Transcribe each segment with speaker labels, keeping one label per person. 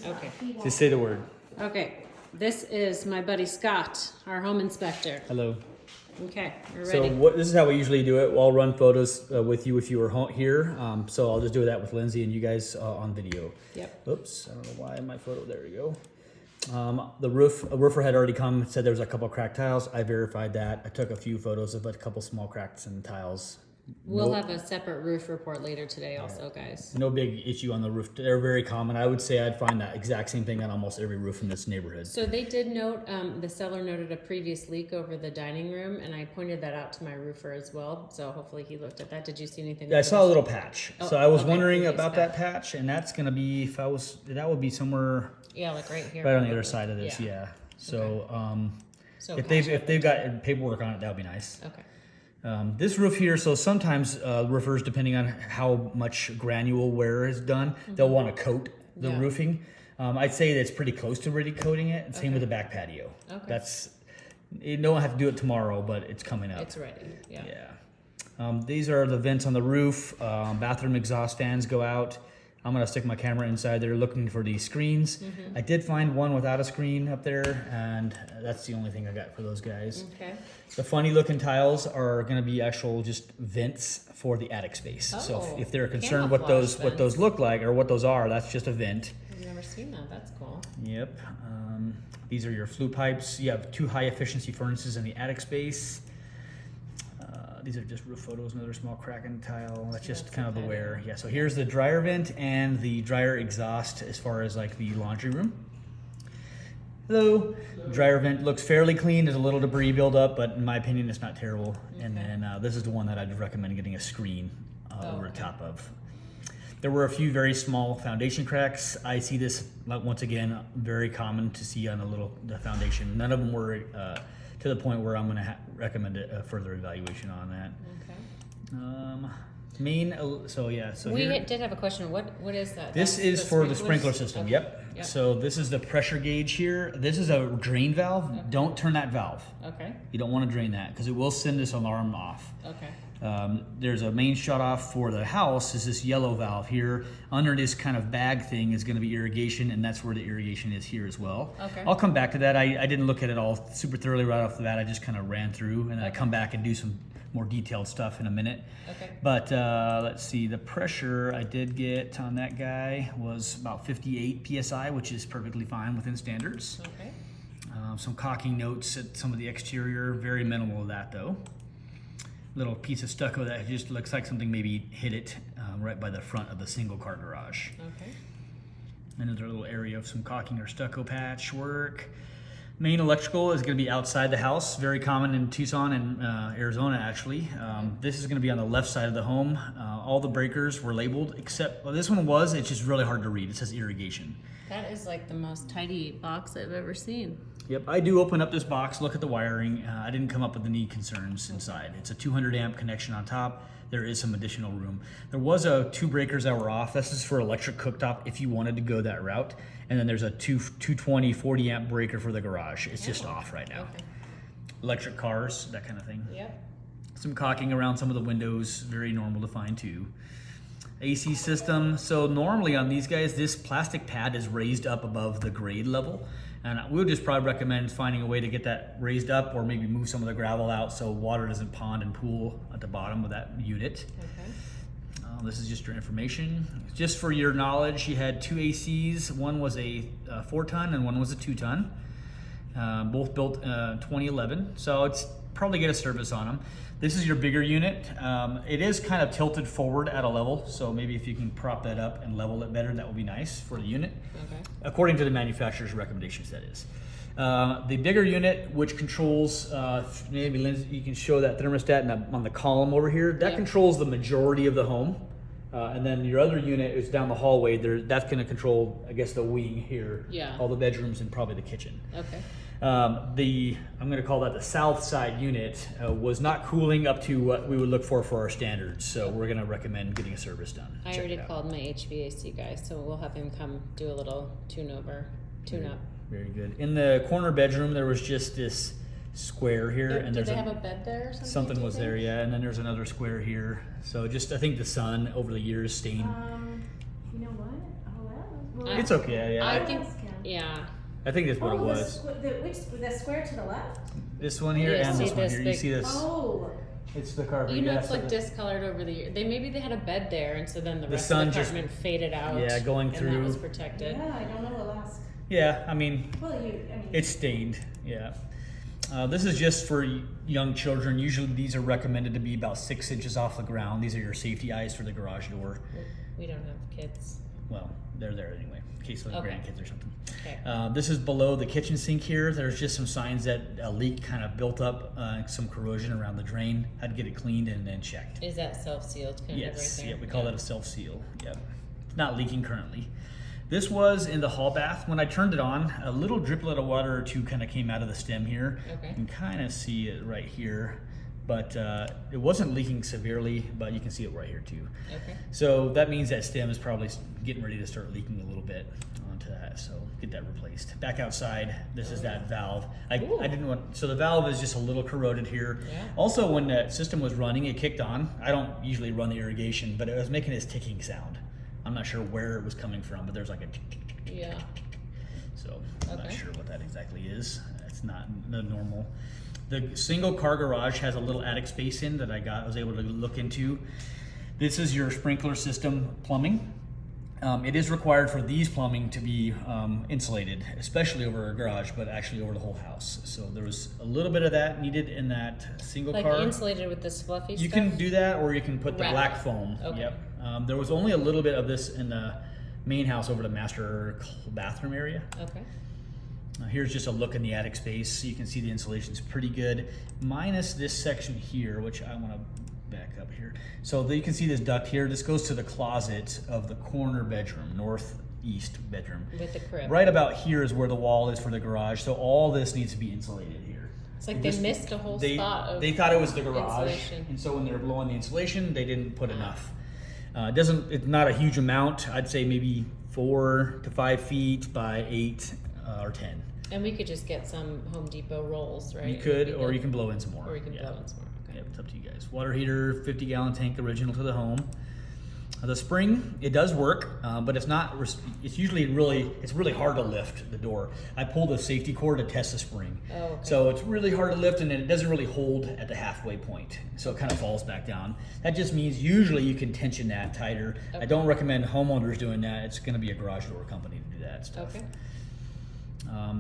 Speaker 1: Okay.
Speaker 2: Just say the word.
Speaker 1: Okay. This is my buddy Scott, our home inspector.
Speaker 2: Hello.
Speaker 1: Okay, we're
Speaker 2: So
Speaker 1: ready.
Speaker 2: this is how we usually do it. I'll run photos with you if you were here. So I'll just do that with Lindsay and you guys on video.
Speaker 1: Yep.
Speaker 2: Oops, I don't know why my photo, there we go. A roofer had already come, said there was a couple cracked tiles. I verified that. I took a few photos of a couple small cracks in tiles.
Speaker 1: We'll have a separate roof report later today also, guys.
Speaker 2: No big issue on the roof. They're very common. I would say I'd find that exact same thing on almost every roof in this neighborhood.
Speaker 1: So they did note, the seller noted a previous leak over the dining room, and I pointed that out to my roofer as well. So hopefully he looked at that. Did you see anything?
Speaker 2: Yeah, I saw a little patch.
Speaker 1: Oh,
Speaker 2: So I was
Speaker 1: okay,
Speaker 2: wondering
Speaker 1: previous
Speaker 2: about that patch, and that's gonna be, that would be somewhere
Speaker 1: Yeah, like right here.
Speaker 2: right on the
Speaker 1: probably.
Speaker 2: other side of this, yeah. So,
Speaker 1: So
Speaker 2: if
Speaker 1: patch
Speaker 2: they've got paperwork on it, that would be nice.
Speaker 1: Okay.
Speaker 2: This roof here, so sometimes roofers, depending on how much granule wear is done, they'll want to coat the
Speaker 1: Yeah.
Speaker 2: roofing. I'd say that's pretty close to ready coating it. Same with the back patio.
Speaker 1: Okay.
Speaker 2: You don't have to do it tomorrow, but it's coming up.
Speaker 1: It's ready, yeah.
Speaker 2: Yeah. These are the vents on the roof. Bathroom exhaust fans go out. I'm gonna stick my camera inside there looking for these screens. I did find one without a screen up there, and that's the only thing I got for those guys.
Speaker 1: Okay.
Speaker 2: The funny looking tiles are gonna be actual just vents for the attic space. So
Speaker 1: Oh,
Speaker 2: if they're concerned what those
Speaker 1: camouflage
Speaker 2: look like or what those are, that's just a vent.
Speaker 1: I've never seen that. That's cool.
Speaker 2: Yep. These are your flue pipes. You have 2 high efficiency furnaces in the attic space. These are just roof photos, another small crack in the tile. That's just kind of the wear. Yeah, so here's the dryer vent and the dryer exhaust as far as like the laundry room. Hello. Dryer vent looks fairly clean. There's a little debris buildup, but in my opinion, it's not terrible. And then this is the one that I'd recommend getting a screen over the top of. There were a few very small foundation cracks. I see this, like, once again, very common to see on the foundation. None of them were to the point where I'm going to recommend a further evaluation on that.
Speaker 1: Okay.
Speaker 2: So
Speaker 1: We
Speaker 2: here,
Speaker 1: did have a question. What is that?
Speaker 2: this
Speaker 1: That's
Speaker 2: is for the sprinkler
Speaker 1: sprinklers?
Speaker 2: system.
Speaker 1: Okay.
Speaker 2: Yep. So this is the pressure gauge here. This is a drain valve. Don't turn that valve.
Speaker 1: Okay.
Speaker 2: You don't want to drain that because it will send this alarm off.
Speaker 1: Okay.
Speaker 2: There's a main shut off for the house is this yellow valve here. Under this kind of bag thing is going to be irrigation, and that's where the irrigation is here as well.
Speaker 1: Okay.
Speaker 2: I'll come back to that. I didn't look at it all super thoroughly right off the bat. I just kind of ran through, and then I come back and do some more detailed stuff in a minute.
Speaker 1: Okay.
Speaker 2: But let's see, the pressure I did get on that guy was about 58 PSI, which is perfectly fine within standards.
Speaker 1: Okay.
Speaker 2: Some caulking notes at some of the exterior, very minimal of that though. Little piece of stucco that just looks like something maybe hit it right by the front of the single car garage.
Speaker 1: Okay.
Speaker 2: Another little area of some caulking or stucco patchwork. Main electrical is going to be outside the house, very common in Tucson and Arizona actually. This is going to be on the left side of the home. All the breakers were labeled except, well, this one was, it's just really hard to read. It says irrigation.
Speaker 1: That is like the most tidy box I've ever seen.
Speaker 2: Yep, I do open up this box, look at the wiring. I didn't come up with any concerns inside. It's a 200 amp connection on top. There is some additional room. There was 2 breakers that were off. This is for electric cooktop if you wanted to go that route. And then there's a 220 40 amp breaker for the garage. It's just off right now.
Speaker 1: Okay.
Speaker 2: Electric cars, that kind of thing.
Speaker 1: Yep.
Speaker 2: Some caulking around some of the windows, very normal to find too. AC system, so normally on these guys, this plastic pad is raised up above the grade level. And we would just probably recommend finding a way to get that raised up or maybe move some of the gravel out so water doesn't pond and pool at the bottom of that unit.
Speaker 1: Okay.
Speaker 2: This is just your information. Just for your knowledge, you had 2 ACs. One was a 4-ton and one was a 2-ton. Both built 2011, so it's probably get a service on them. This is your bigger unit. It is kind of tilted forward at a level, so maybe if you can prop that up and level it better, that would be nice for the unit.
Speaker 1: Okay.
Speaker 2: According to the manufacturer's recommendations, that is. The bigger unit, which controls, maybe Lindsay, you can show that thermostat on the column over here. That controls the majority of the home. And then your other unit is down the hallway. That's going to control, I guess, the wing here.
Speaker 1: Yeah.
Speaker 2: All the bedrooms and probably the kitchen.
Speaker 1: Okay.
Speaker 2: I'm going to call that the south side unit, was not cooling up to what we would look for our standards. So we're going to recommend getting a service done.
Speaker 1: I already called my HVAC guy, so we'll have him come do a little tune-up.
Speaker 2: Very good. In the corner bedroom, there was just this square here, and
Speaker 1: Did
Speaker 2: there's
Speaker 1: they have a bed there or something?
Speaker 2: something
Speaker 1: do you
Speaker 2: was
Speaker 1: think?
Speaker 2: there, yeah. And then there's another square here. So just, I think the sun over the years stained.
Speaker 3: You know what? Oh, well,
Speaker 2: It's okay. Yeah,
Speaker 1: I think, yeah.
Speaker 2: I think that's what it was.
Speaker 3: The square to the left?
Speaker 2: This one here
Speaker 1: You
Speaker 2: and
Speaker 1: see
Speaker 2: this one
Speaker 1: this
Speaker 2: here. You
Speaker 1: big-
Speaker 2: see this?
Speaker 3: Oh,
Speaker 2: It's the carpet.
Speaker 1: You know,
Speaker 2: yeah,
Speaker 1: it's
Speaker 2: so
Speaker 1: like
Speaker 2: the-
Speaker 1: discolored over the year. Maybe they had a bed there, and so then the
Speaker 2: The
Speaker 1: rest
Speaker 2: sun
Speaker 1: of the
Speaker 2: just-
Speaker 1: apartment faded out.
Speaker 2: Yeah, going
Speaker 1: and
Speaker 2: through.
Speaker 1: that was protected.
Speaker 3: yeah, I don't know, we'll ask.
Speaker 2: Yeah, I mean,
Speaker 3: Well, I mean.
Speaker 2: it's stained. Yeah. This is just for young children. Usually these are recommended to be about 6 inches off the ground. These are your safety eyes for the garage door.
Speaker 1: We don't have kids.
Speaker 2: Well, they're there anyway, in case of
Speaker 1: Okay.
Speaker 2: grandkids or something.
Speaker 1: Okay.
Speaker 2: This is below the kitchen sink here. There's just some signs that a leak kind of built up, some corrosion around the drain. I'd get it cleaned and then checked.
Speaker 1: Is that self-sealed kind of right
Speaker 2: Yes,
Speaker 1: there?
Speaker 2: yeah, we call that a self-seal. Yep. It's not leaking currently. This was in the hall bath. When I turned it on, a little driplet of water or two kind of came out of the stem here.
Speaker 1: Okay.
Speaker 2: You can kind of see it right here, but it wasn't leaking severely, but you can see it right here too.
Speaker 1: Okay.
Speaker 2: So that means that stem is probably getting ready to start leaking a little bit onto that. So get that replaced. Back outside, this is that valve. I didn't want, so the valve is just a little corroded here.
Speaker 1: Yeah.
Speaker 2: Also, when that system was running, it kicked on. I don't usually run the irrigation, but it was making this ticking sound. I'm not sure where it was coming from, but there's like a tick, tick, tick, tick,
Speaker 1: Yeah.
Speaker 2: tick, tick. So I'm not
Speaker 1: Okay.
Speaker 2: sure what that exactly is. It's not the normal. The single car garage has a little attic space in that I was able to look into. This is your sprinkler system plumbing. It is required for these plumbing to be insulated, especially over a garage, but actually over the whole house. So there was a little bit of that needed in that single
Speaker 1: Like
Speaker 2: car.
Speaker 1: insulated with this fluffy
Speaker 2: You
Speaker 1: stuff?
Speaker 2: can do that, or you can put the
Speaker 1: Wrap
Speaker 2: black
Speaker 1: it.
Speaker 2: foam.
Speaker 1: Okay.
Speaker 2: Yep. There was only a little bit of this in the main house over the master bathroom area.
Speaker 1: Okay.
Speaker 2: Here's just a look in the attic space. You can see the insulation's pretty good, minus this section here, which I want to back up here. So you can see this duct here. This goes to the closet of the corner bedroom, northeast bedroom.
Speaker 1: With the crib.
Speaker 2: Right about here is where the wall is for the garage. So all this needs to be insulated here.
Speaker 1: It's like they missed a whole spot of
Speaker 2: They thought it was the garage,
Speaker 1: insulation.
Speaker 2: and so when they were blowing the insulation, they didn't put enough. It's not a huge amount. I'd say maybe 4 to 5 feet by 8 or 10.
Speaker 1: And we could just get some Home Depot rolls, right?
Speaker 2: You could, or you can blow in some more.
Speaker 1: Or you can
Speaker 2: Yeah.
Speaker 1: blow in some more. Okay.
Speaker 2: Yep, it's up to you guys. Water heater, 50-gallon tank, original to the home. The spring, it does work, but it's not. It's usually it's really hard to lift the door. I pulled a safety cord to test the spring,
Speaker 1: Oh, okay.
Speaker 2: so it's really hard to lift, and it doesn't really hold at the halfway point, so it kind of falls back down. That just means usually you can tension that tighter. I
Speaker 1: Okay.
Speaker 2: don't recommend homeowners doing that. It's going to be a garage door company to do that stuff.
Speaker 1: Okay.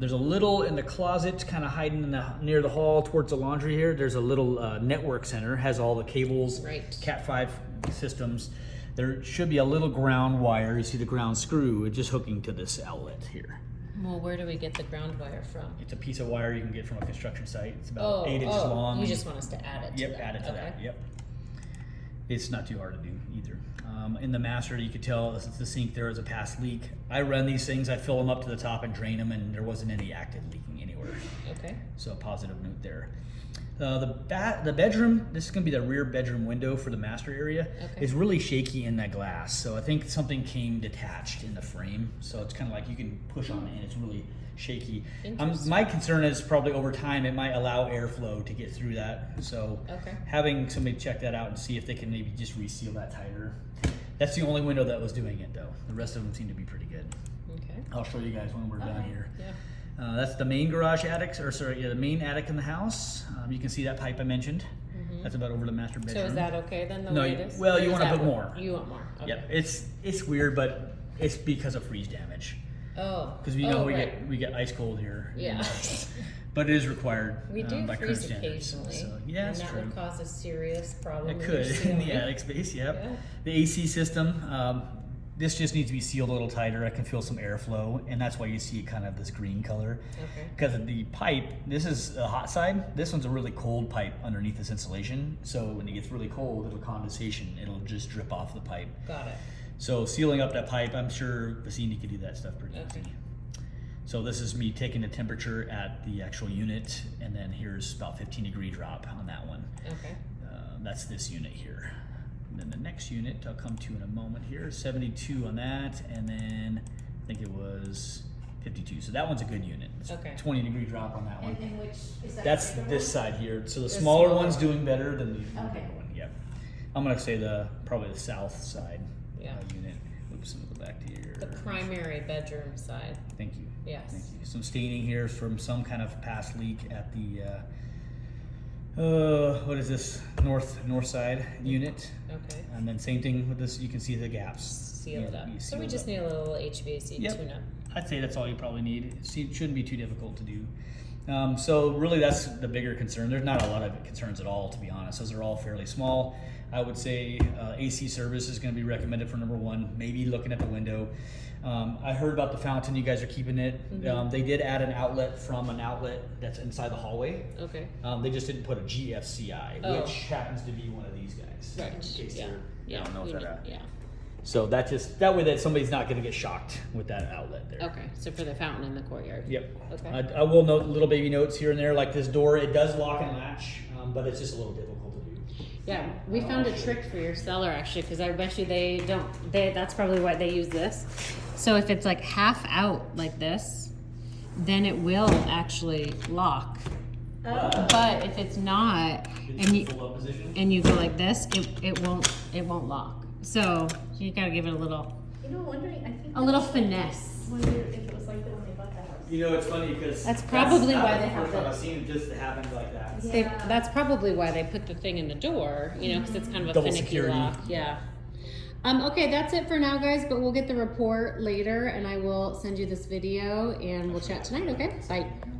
Speaker 2: There's a little in the closet, kind of hiding near the hall towards the laundry here. There's a little network center, has all the cables,
Speaker 1: Right.
Speaker 2: Cat 5 systems. There should be a little ground wire. You see the ground screw, it's just hooking to this outlet here.
Speaker 1: Well, where do we get the ground wire from?
Speaker 2: It's a piece of wire you can get from a construction site. It's about 8 inches long.
Speaker 1: You just want us to add it to
Speaker 2: Yep,
Speaker 1: that.
Speaker 2: add it to
Speaker 1: Okay.
Speaker 2: that. Yep. It's not too hard to do either. In the master, you could tell the sink there is a past leak. I run these things, I fill them up to the top and drain them, and there wasn't any active leaking anywhere.
Speaker 1: Okay.
Speaker 2: So a positive note there. The bedroom, this is going to be the rear bedroom window for the master area.
Speaker 1: Okay.
Speaker 2: It's really shaky in that glass. So I think something came detached in the frame. So it's kind of like you can push on it and it's really shaky.
Speaker 1: Interesting.
Speaker 2: My concern is probably over time it might allow airflow to get through that. So
Speaker 1: Okay.
Speaker 2: having somebody check that out and see if they can maybe just reseal that tighter. That's the only window that was doing it though. The rest of them seem to be pretty good.
Speaker 1: Okay.
Speaker 2: I'll show you guys when we're done
Speaker 1: Alright.
Speaker 2: here.
Speaker 1: Yeah.
Speaker 2: That's the main garage attic, the main attic in the house. You can see that pipe I mentioned. That's about over the master bedroom.
Speaker 1: So is that okay then? The
Speaker 2: No,
Speaker 1: way
Speaker 2: you-
Speaker 1: it is?
Speaker 2: well,
Speaker 1: Or
Speaker 2: you
Speaker 1: is
Speaker 2: wanna
Speaker 1: that
Speaker 2: put more.
Speaker 1: You want more. Okay.
Speaker 2: Yep, it's weird, but it's because of freeze damage.
Speaker 1: Oh.
Speaker 2: Because we know
Speaker 1: oh,
Speaker 2: we
Speaker 1: right.
Speaker 2: get ice cold here.
Speaker 1: Yeah.
Speaker 2: But it is required.
Speaker 1: We do
Speaker 2: by
Speaker 1: freeze
Speaker 2: current standards.
Speaker 1: occasionally.
Speaker 2: So, yeah,
Speaker 1: and
Speaker 2: it's
Speaker 1: that
Speaker 2: true.
Speaker 1: would cause a serious problem.
Speaker 2: It
Speaker 1: in
Speaker 2: could
Speaker 1: your
Speaker 2: in the
Speaker 1: ceiling.
Speaker 2: attic space. Yep.
Speaker 1: Yeah.
Speaker 2: The AC system. This just needs to be sealed a little tighter. I can feel some airflow, and that's why you see kind of this green color.
Speaker 1: Okay.
Speaker 2: Because of the pipe, this is a hot side. This one's a really cold pipe underneath this insulation. So when it gets really cold, it'll condensation. It'll just drip off the pipe.
Speaker 1: Got it.
Speaker 2: So sealing up that pipe, I'm sure Vicini could do that stuff pretty
Speaker 1: Okay.
Speaker 2: easy. So this is me taking the temperature at the actual unit, and then here's about 15-degree drop on that one.
Speaker 1: Okay.
Speaker 2: That's this unit here. And then the next unit I'll come to in a moment here, 72 on that, and then I think it was 52. So that one's a good unit. It's
Speaker 1: Okay.
Speaker 2: 20-degree drop on that one.
Speaker 3: And which, is that?
Speaker 2: That's
Speaker 3: the bigger
Speaker 2: this
Speaker 3: one?
Speaker 2: side here. So the
Speaker 1: The
Speaker 2: smaller
Speaker 1: smaller
Speaker 2: one's
Speaker 1: one.
Speaker 2: doing better than the
Speaker 3: Okay.
Speaker 2: bigger one. Yep. I'm gonna say probably the south side
Speaker 1: Yeah.
Speaker 2: unit would So we'll go back to your.
Speaker 1: The primary bedroom side.
Speaker 2: Thank you.
Speaker 1: Yes.
Speaker 2: Thank you. Some staining here from some kind of past leak at the, what is this, north side unit.
Speaker 1: Okay.
Speaker 2: And then same thing with this, you can see the gaps.
Speaker 1: Seal it up.
Speaker 2: You
Speaker 1: So we
Speaker 2: seal it
Speaker 1: just
Speaker 2: up.
Speaker 1: need a little HVAC
Speaker 2: Yep.
Speaker 1: tune-up.
Speaker 2: I'd say that's all you probably need. It shouldn't be too difficult to do. So really that's the bigger concern. There's not a lot of concerns at all, to be honest. Those are all fairly small. I would say AC service is going to be recommended for number one, maybe looking at the window. I heard about the fountain, you guys are keeping it.
Speaker 1: Mhm.
Speaker 2: They did add an outlet from an outlet that's inside the hallway.
Speaker 1: Okay.
Speaker 2: They just didn't put a GFCI,
Speaker 1: Oh.
Speaker 2: which happens to be one of these guys.
Speaker 1: Right.
Speaker 2: In case
Speaker 1: Yeah.
Speaker 2: they're-
Speaker 1: Yeah.
Speaker 2: I don't know if
Speaker 1: we
Speaker 2: that,
Speaker 1: need- yeah.
Speaker 2: So that way that somebody's not going to get shocked with that outlet there.
Speaker 1: Okay. So for the fountain in the courtyard.
Speaker 2: Yep.
Speaker 1: Okay.
Speaker 2: I will note little baby notes here and there, like this door, it does lock and latch, but it's just a little difficult to do.
Speaker 1: Yeah, we found a trick for your cellar actually, because I bet you they don't. That's probably why they use this. So if it's like half out like this, then it will actually lock.
Speaker 3: Oh.
Speaker 1: But if it's not, and you
Speaker 2: Full up position.
Speaker 1: go like this, it won't lock. So you gotta give it a little
Speaker 3: You know, wondering, I think.
Speaker 1: finesse.
Speaker 3: Wonder if it was like that when they bought the house.
Speaker 2: You know, it's funny because
Speaker 1: That's probably
Speaker 2: not
Speaker 1: why
Speaker 2: the
Speaker 1: they have
Speaker 2: first time
Speaker 1: the-
Speaker 2: I've seen it just happen like that.
Speaker 3: Yeah.
Speaker 1: That's probably why they put the thing in the door, because it's kind of a
Speaker 2: Double
Speaker 1: finicky
Speaker 2: security.
Speaker 1: lock. Yeah. Okay, that's it for now, guys. But we'll get the report later, and I will send you this video, and we'll chat tonight. Okay? Bye.